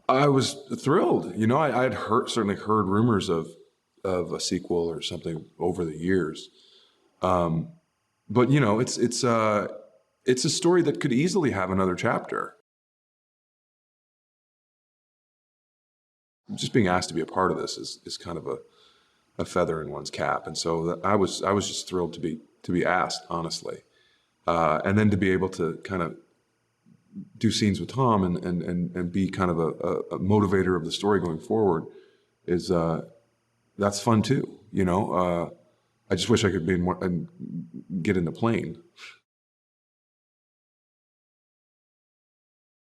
I was thrilled. You know, I had certainly heard rumors of a sequel or something over the years. But you know, it's a story that could easily have another chapter. Just being asked to be a part of this is kind of a feather in one's cap, and so I was just thrilled to be asked, honestly, and then to be able to kind of do scenes with Tom and be kind of a motivator of the story going forward is that's fun too. You know, I just wish I could be more and get in the plane.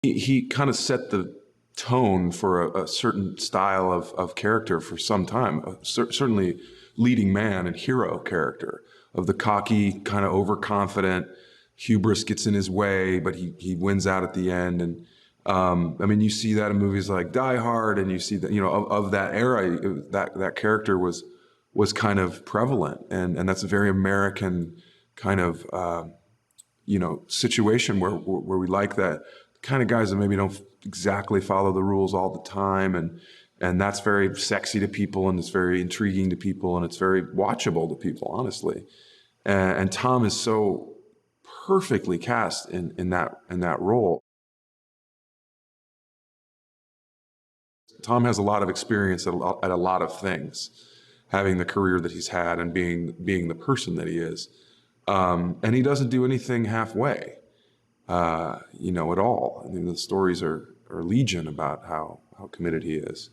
He kind of set the tone for a certain style of character for some time, certainly leading man and hero character, of the cocky, kind of overconfident, hubris gets in his way, but he wins out at the end. And I mean, you see that in movies like Die Hard, and you see that, you know, of that era, that character was kind of prevalent, and that's a very American kind of you know, situation where we like that kind of guys that maybe don't exactly follow the rules all the time, and that's very sexy to people, and it's very intriguing to people, and it's very watchable to people, honestly. And Tom is so perfectly cast in that role. Tom has a lot of experience at a lot of things, having the career that he's had and being the person that he is. And he doesn't do anything halfway, you know, at all. I mean, the stories are legion about how committed he is.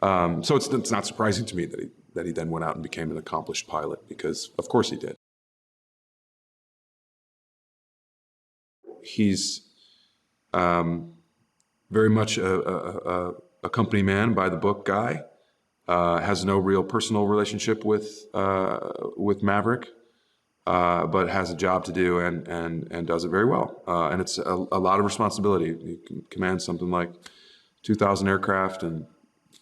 So it's not surprising to me that he then went out and became an accomplished pilot, because of course he did. He's very much a company man, by the book guy. Has no real personal relationship with Maverick. But has a job to do and does it very well. And it's a lot of responsibility. He commands something like 2,000 aircraft and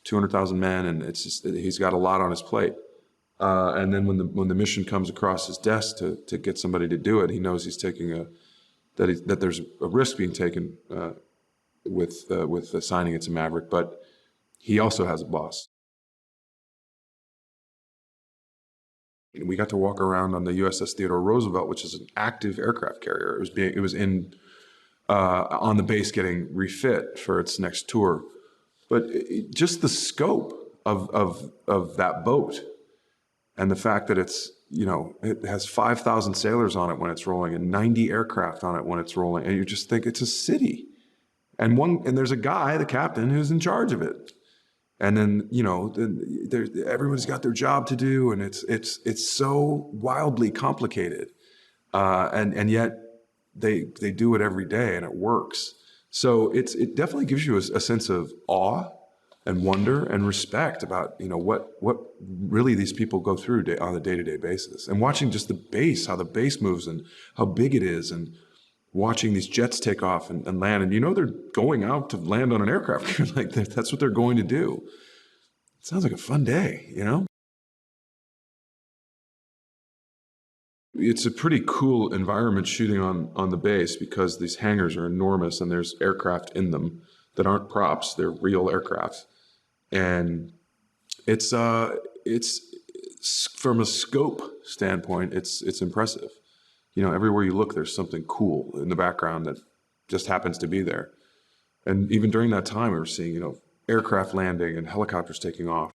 200,000 men, and it's just, he's got a lot on his plate. And then when the mission comes across his desk to get somebody to do it, he knows he's taking that there's a risk being taken with assigning it to Maverick, but he also has a boss. We got to walk around on the USS Theodore Roosevelt, which is an active aircraft carrier. It was on the base getting refit for its next tour. But just the scope of that boat, and the fact that it's, you know, it has 5,000 sailors on it when it's rolling and 90 aircraft on it when it's rolling, and you just think it's a city. And there's a guy, the captain, who's in charge of it. And then, you know, everybody's got their job to do, and it's so wildly complicated, and yet they do it every day, and it works. So it definitely gives you a sense of awe and wonder and respect about, you know, what really these people go through on a day-to-day basis. And watching just the base, how the base moves and how big it is, and watching these jets take off and land, and you know they're going out to land on an aircraft. You're like, that's what they're going to do. It sounds like a fun day, you know? It's a pretty cool environment shooting on the base, because these hangars are enormous and there's aircraft in them that aren't props, they're real aircraft. And it's from a scope standpoint, it's impressive. You know, everywhere you look, there's something cool in the background that just happens to be there. And even during that time, we were seeing, you know, aircraft landing and helicopters taking off.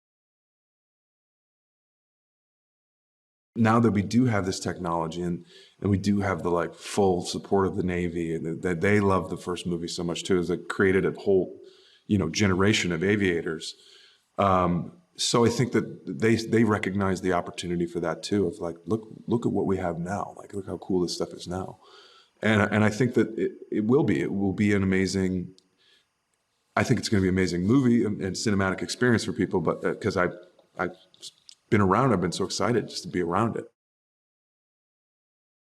Now that we do have this technology, and we do have the like full support of the Navy, and that they love the first movie so much too, is it created a whole, you know, generation of aviators. So I think that they recognize the opportunity for that too, of like, look at what we have now, like look how cool this stuff is now. And I think that it will be an amazing, I think it's going to be an amazing movie and cinematic experience for people, but because I've been around, I've been so excited just to be around it.